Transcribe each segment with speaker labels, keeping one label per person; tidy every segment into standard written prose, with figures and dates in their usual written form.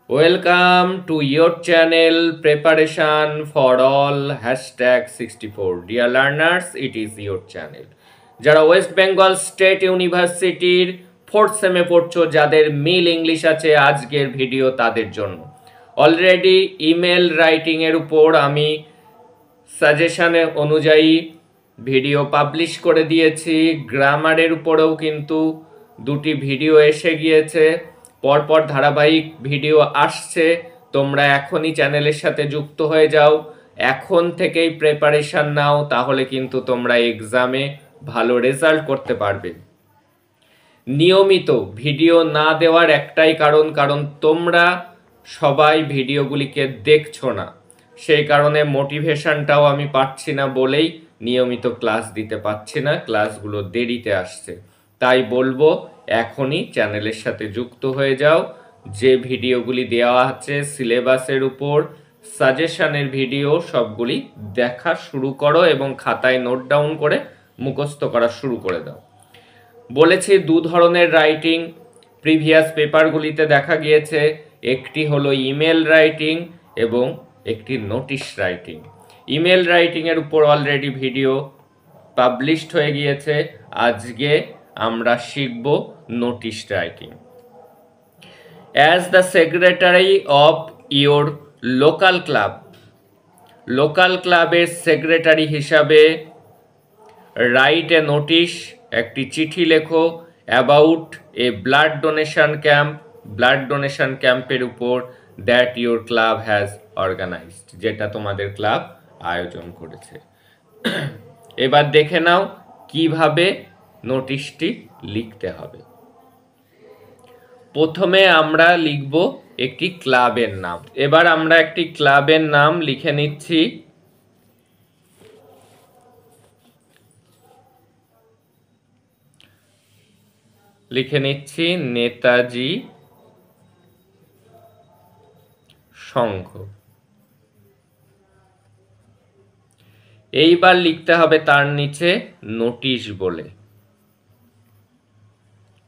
Speaker 1: Welcome to your channel Preparation for All #64 Dear learners, it is your channel. যারা West Bengal state ইউনিভার্সিটির 4th সেমে পড়ছো, যাদের মিল English আছে, আজকের ভিডিও তাদের জন্য। অলরেডি ইমেল রাইটিং এর উপর আমি সাজেশনে অনুযায়ী ভিডিও পাবলিশ করে দিয়েছি। গ্রামারের উপরেও কিন্তু দুটি ভিডিও এসে গিয়েছে, পরপর ধারাবাহিক ভিডিও আসছে। তোমরা এখনই চ্যানেলের সাথে যুক্ত হয়ে যাও, এখন থেকেই প্রিপারেশন নাও, তাহলে কিন্তু তোমরা এক্সামে ভালো রেজাল্ট করতে পারবে। নিয়মিত ভিডিও না দেওয়ার একটাই কারণ তোমরা সবাই ভিডিওগুলিকে দেখছো না, সেই কারণে মোটিভেশনটাও আমি পাচ্ছি না বলেই নিয়মিত ক্লাস দিতে পারছি না, ক্লাসগুলো দেরিতে আসছে। তাই বলবো এখনই চ্যানেলের সাথে যুক্ত হয়ে যাও। যে ভিডিওগুলি দেওয়া আছে সিলেবাসের উপর, সাজেশনের ভিডিও, সবগুলি দেখা শুরু করো এবং খাতায় নোট ডাউন করে মুখস্থ করা শুরু করে দাও। বলেছি দু ধরনের রাইটিং প্রিভিয়াস পেপারগুলিতে দেখা গিয়েছে, একটি হলো ইমেল রাইটিং এবং একটি নোটিশ রাইটিং। ইমেল রাইটিংয়ের উপর অলরেডি ভিডিও পাবলিশড হয়ে গিয়েছে, আজকে আমরা শিখব notice writing. As the secretary of your local ক্লাবের সেক্রেটারি হিসাবে রাইট এ নোটিশ, একটি চিঠি লেখো অ্যাবাউট এ ব্লাড ডোনেশন ক্যাম্পের উপর that your club has organised, যেটা তোমাদের ক্লাব আয়োজন করেছে। এবার দেখে নাও কিভাবে নোটিশটি লিখতে হবে। প্রথমে আমরা লিখব একটি ক্লাবের নাম। এবার আমরা একটি ক্লাবের নাম লিখে নিচ্ছি। নেতাজি সংঘ। এইবার লিখতে হবে তার নিচে নোটিশ বলে।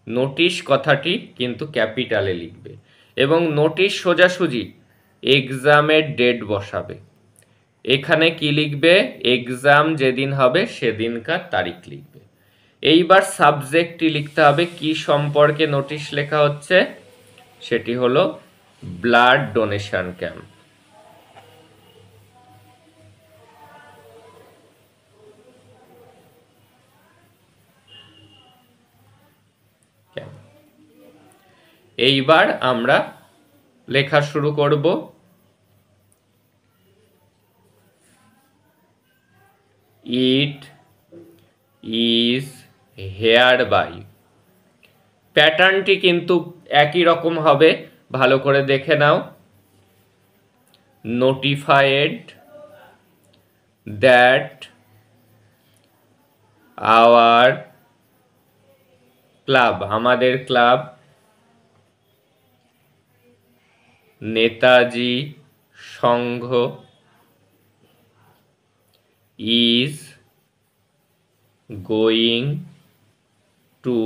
Speaker 1: নোটিশ কথাটি কিন্তু ক্যাপিটালে লিখবে এবং নোটিশ সোজাসুজি এক্সামের ডেট বসাবে। এখানে কি লিখবে? এক্সাম যেদিন হবে সেদিনকার তারিখ লিখবে। এইবার সাবজেক্টটি লিখতে হবে, কি সম্পর্কে নোটিশ লেখা হচ্ছে, সেটি হলো ব্লাড ডোনেশন ক্যাম্প। এইবার আমরা লেখা শুরু করব। It is hereby. প্যাটার্নটি কিন্তু একই রকম হবে, ভালো করে দেখে নাও। নোটিফাইড দ্যাট আওয়ার ক্লাব, আমাদের club, Netaji Sangha is going to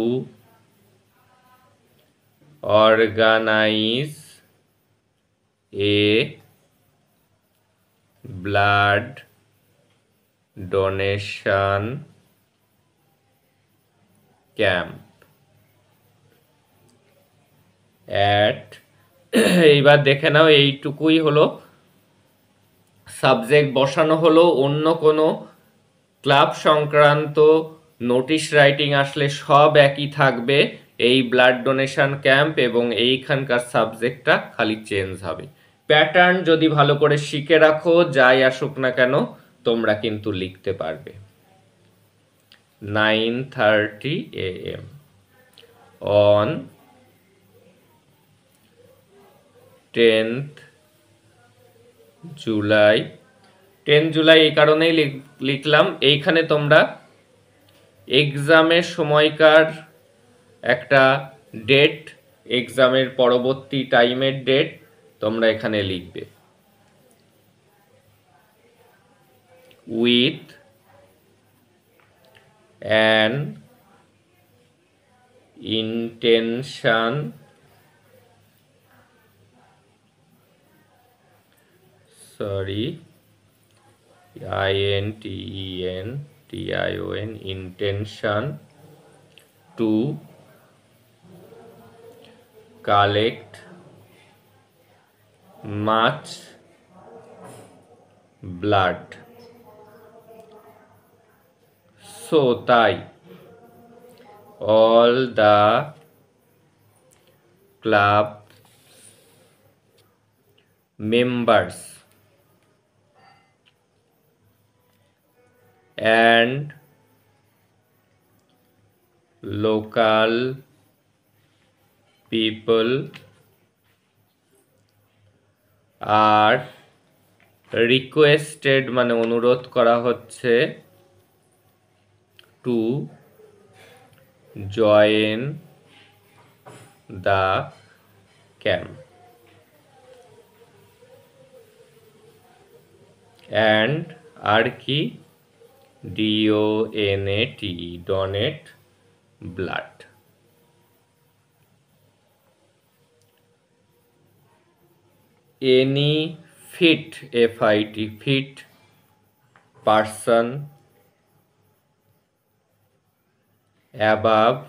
Speaker 1: organize a blood donation camp at এইবার দেখে নাও, এইটুকুই হলো সাবজেক্ট বসানো হলো। অন্য কোনো ক্লাব সংক্রান্ত নোটিশ রাইটিং আসলে সব একই থাকবে, এই ব্লাড ডোনেশন ক্যাম্প এবং এইখানকার সাবজেক্টটা খালি চেঞ্জ হবে। প্যাটার্ন যদি ভালো করে শিখে রাখো, যাই আসুক না কেন তোমরা কিন্তু লিখতে পারবে। 9:30 AM on 10th July. 10 July এই কারণেই লিখলাম, এইখানে তোমরা এক্সামের সময়কার একটা ডেট, এক্সামের পরবর্তী টাইমের ডেট তোমরা এখানে লিখবে। With an intention sorry, intention, intention to collect much blood. So তাই all the club members and local people are requested মানে অনুরোধ করা হচ্ছে to join the camp and আর কি donate blood. Any fit fit person above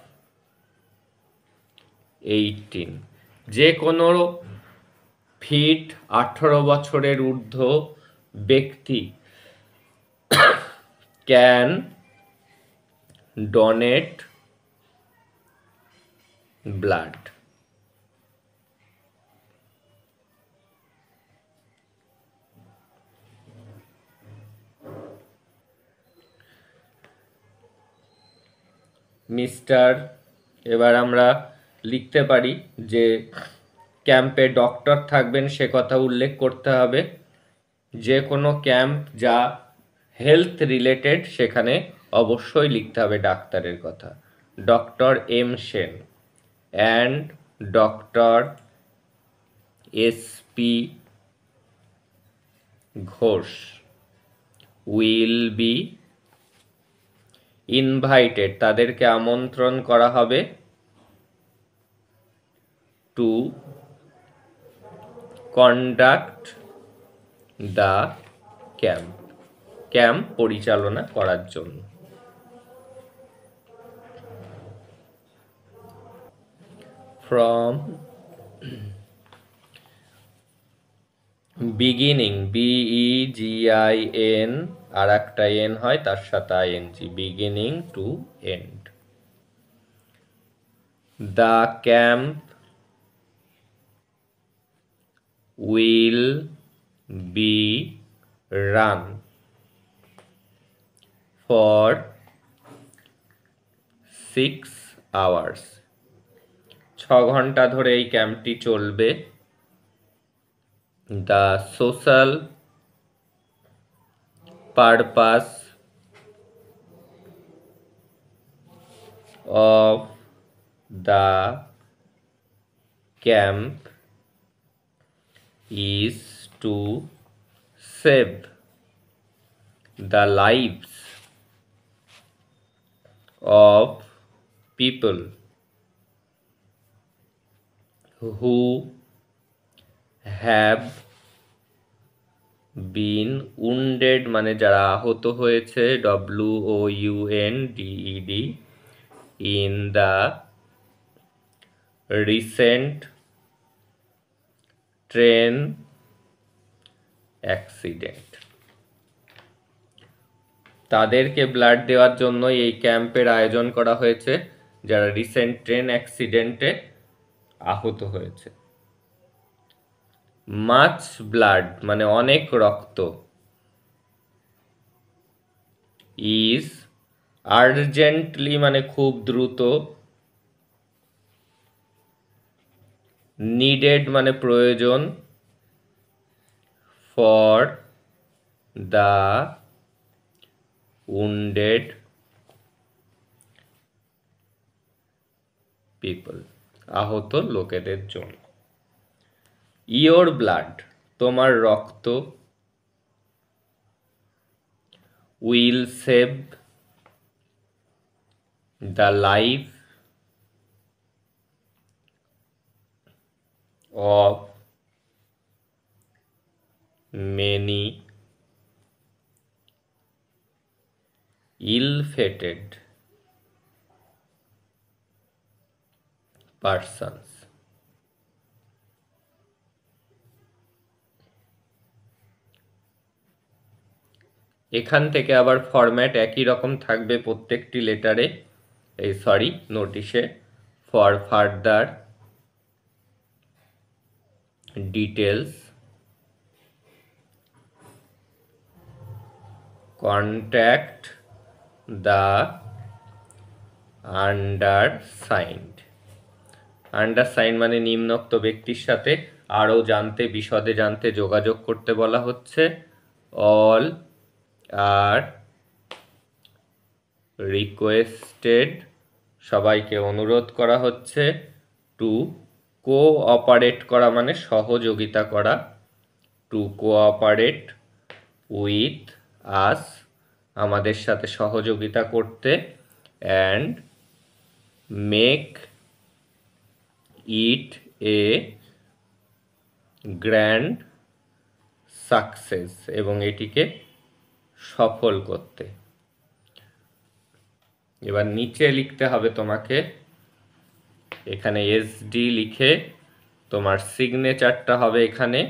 Speaker 1: 18 যে কোনো fit 18 বছরের ঊর্ধ্ব ব্যক্তি can donate blood. মিস্টার এবার আমরা লিখতে পারি যে ক্যাম্পে ডক্টর থাকবেন সে কথা উল্লেখ করতে হবে। যে কোনো ক্যাম্প যা হেলথ রিলেটেড সেখানে অবশ্যই লিখতে হবে ডাক্তারের কথা। Doctor M Sen and doctor SP Ghosh will be invited তাদেরকে আমন্ত্রণ করা হবে টু কন্ডাক্ট দ্য ক্যাম্প পরিচালনা করার জন্য। ফ্রম বিগিনিং BEGIN আর একটা এন হয় তার সাথে ING beginning to end. The camp will be run for 6 hours 6 ঘন্টা ধরে এই ক্যাম্পটি চলবে। The social purpose of the camp is to save the lives of people who have been wounded মানে যারা আহত হয়েছে WOUNDED in the recent train accident তাদেরকে blood দেওয়ার জন্য এই ক্যাম্পের আয়োজন করা হয়েছে যারা রিসেন্ট ট্রেন অ্যাক্সিডেন্টে আহত হয়েছে। মাচ ব্লাড মানে অনেক রক্ত। ইজ আর্জেন্টলি মানে খুব দ্রুত। নিডেড মানে প্রয়োজন। ফর দ্য wounded people আহত লোকেদের জন্য। ইয়োর ব্লাড তোমার রক্ত। Will save the life of many ill-fated persons. এখান থেকে আবার ফরম্যাট একই রকম থাকবে প্রত্যেকটি লেটারে, নোটিশে। For further details contact the undersigned. Undersign মানে নিম্নোক্ত ব্যক্তির সাথে আরও জানতে, বিশদে জানতে যোগাযোগ করতে বলা হচ্ছে। অল আর রিকোয়েস্টেড, সবাইকে অনুরোধ করা হচ্ছে। টু কোঅপারেট করা মানে সহযোগিতা করা, টু কোঅপারেট উইথ আস, আমাদের সাথে সহযোগিতা করতে। And make it a grand success, এবং এটিকে সফল করতে। এবার নিচে লিখতে হবে তোমাকে, এখানে এসডি লিখে তোমার সিগনেচারটা হবে এখানে,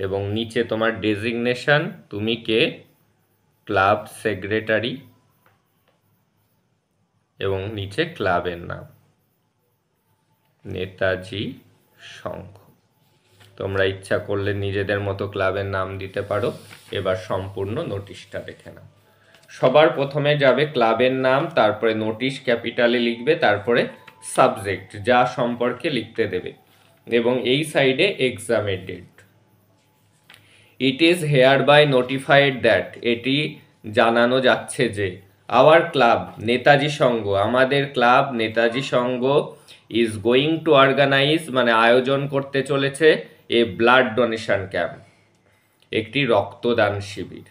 Speaker 1: এবং নিচে তোমার ডেজিগনেশন, তুমি কে, ক্লাব সেক্রেটারি, এবং নিচে ক্লাবের নাম নেতাজি সংঘ। তোমরা ইচ্ছা করলে নিজেদের মতো ক্লাবের নাম দিতে পারো। এবার সম্পূর্ণ নোটিশটা দেখে নাও। সবার প্রথমে যাবে ক্লাবের নাম, তারপরে নোটিশ ক্যাপিটালে লিখবে, তারপরে সাবজেক্ট যা সম্পর্কে লিখতে দেবে, এবং এই সাইডে এক্সামের date. It is hereby notified that, এটি জানানো যাচ্ছে যে, আওয়ার ক্লাব নেতাজি সংঘ, আমাদের club Netaji Sangha, is going to organise মানে আয়োজন করতে চলেছে, এ ব্লাড ডোনেশন ক্যাম্প, একটি রক্তদান শিবির।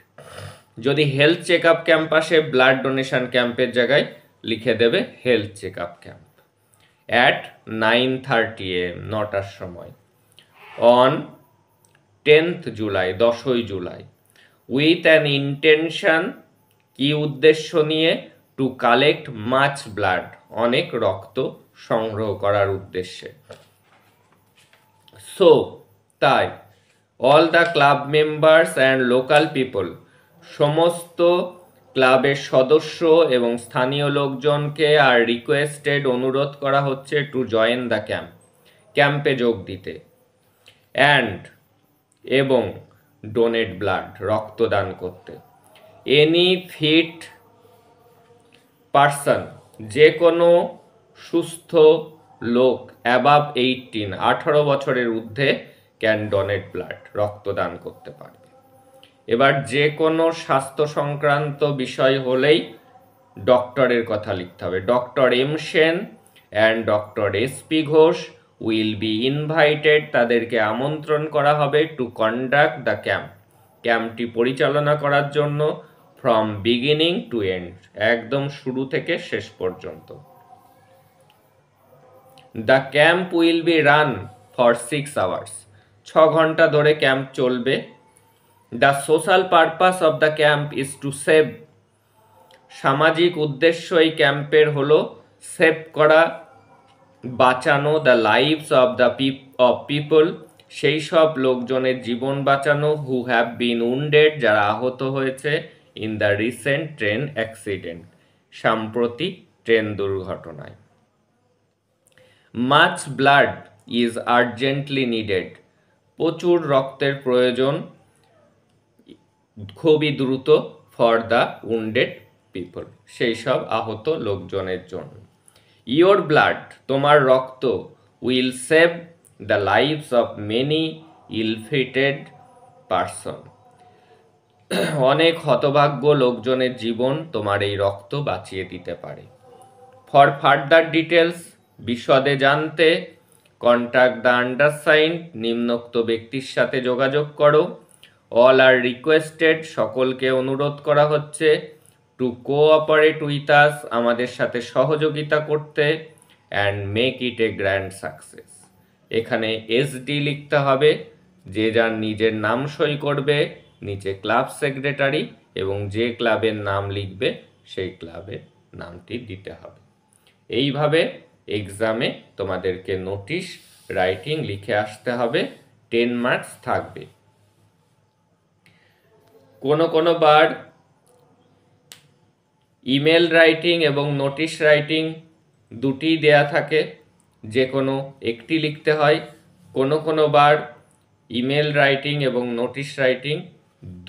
Speaker 1: যদি হেলথ চেক আপ ক্যাম্প আসে, ব্লাড ডোনেশন ক্যাম্পের জায়গায় লিখে দেবে health check up camp. At 9:30 AM, 9টার সময়। অন 10th জুলাই, 10ই জুলাই। উইথ অ্যান ইন্টেনশন, কি উদ্দেশ্য নিয়ে, টু কালেক্ট মাচ ব্লাড, অনেক রক্ত সংগ্রহ করার উদ্দেশ্যে। সো তাই, all the club members and local people, সমস্ত ক্লাবের সদস্য এবং স্থানীয় লোকজনকে আর রিকোয়েস্টেড, অনুরোধ করা হচ্ছে, টু জয়েন দ্য ক্যাম্প, ক্যাম্পে যোগ দিতে। অ্যান্ড এবং ডোনেট ব্লাড, রক্তদান করতে। এনি ফিট পারসন, যে কোনো সুস্থ লোক, অ্যাবাভ 18, 18 বছরের ঊর্ধ্বে, ক্যান ডোনেট ব্লাড, রক্তদান করতে পারবে। এবার যে কোনো স্বাস্থ্য সংক্রান্ত বিষয় হলেই ডক্টরের কথা লিখতে হবে। Doctor M Sen and doctor SP Ghosh will be invited, তাদেরকে আমন্ত্রণ করা হবে, টু কন্ডাক্ট দ্য ক্যাম্প, ক্যাম্পটি পরিচালনা করার জন্য, ফ্রম বিগিনিং টু এন্ড, একদম শুরু থেকে শেষ পর্যন্ত। The camp will be run for 6 hours, 6 ঘন্টা ধরে ক্যাম্প চলবে। The social purpose of the camp is to save, সামাজিক উদ্দেশ্য এই ক্যাম্পের হলো সেভ করা, বাঁচানো, the lives of the people, সেই সব লোকজনের জীবন বাঁচানো, হু হ্যাভ বিন উন্ডেড, যারা আহত হয়েছে, in the recent train accident, সাম্প্রতিক ট্রেন দুর্ঘটনায়। Much blood is urgently needed, প্রচুর রক্তের প্রয়োজন, খুবই দ্রুত, ফর দ্য উন্ডেড পিপল, সেই সব আহত লোকজনের জন্য। ইয়োর ব্লাড, তোমার রক্ত, will save the lives of many ill-fated person, অনেক হতভাগ্য লোকজনের জীবন তোমার এই রক্ত বাঁচিয়ে দিতে পারে। ফর ফার্দার ডিটেলস, বিশদে জানতে, কন্ট্যাক্ট দ্য আন্ডারসাইন্ড, নিম্নোক্ত ব্যক্তির সাথে যোগাযোগ করো। অল আর রিকোয়েস্টেড, সকলকে অনুরোধ করা হচ্ছে, টু কোঅপারেট উইথ আস, আমাদের সাথে সহযোগিতা করতে। And make it a grand success, এখানে এসডি লিখতে হবে, যে যার নিজের নাম সই করবে, নিচে ক্লাব সেক্রেটারি, এবং যে ক্লাবের নাম লিখবে সেই ক্লাবের নামটি দিতে হবে। এইভাবে এক্সামে তোমাদেরকে নোটিশ রাইটিং লিখে আসতে হবে, 10 মার্কস থাকবে। কোনো বার ইমেল রাইটিং এবং নোটিশ রাইটিং দুটিই দেয়া থাকে, যে কোনো একটি লিখতে হয়। কোনো বার ইমেল রাইটিং এবং নোটিশ রাইটিং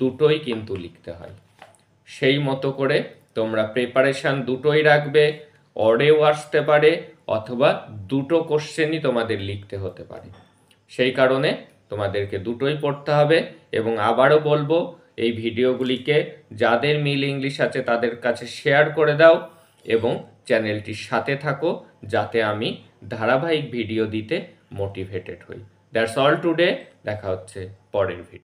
Speaker 1: দুটোই কিন্তু লিখতে হয়। সেই মতো করে তোমরা প্রিপারেশান দুটোই রাখবে, অডেও আসতে পারে অথবা দুটো কোশ্চেনই তোমাদের লিখতে হতে পারে। সেই কারণে তোমাদেরকে দুটোই পড়তে হবে। এবং আবারও বলবো, এই ভিডিওগুলিকে যাদের মিল ইংলিশ আছে তাদের কাছে শেয়ার করে দাও এবং চ্যানেলটির সাথে থাকো, যাতে আমি ধারাবাহিক ভিডিও দিতে মোটিভেটেড হই। That's all today. দেখা হচ্ছে পরের ভিডিও।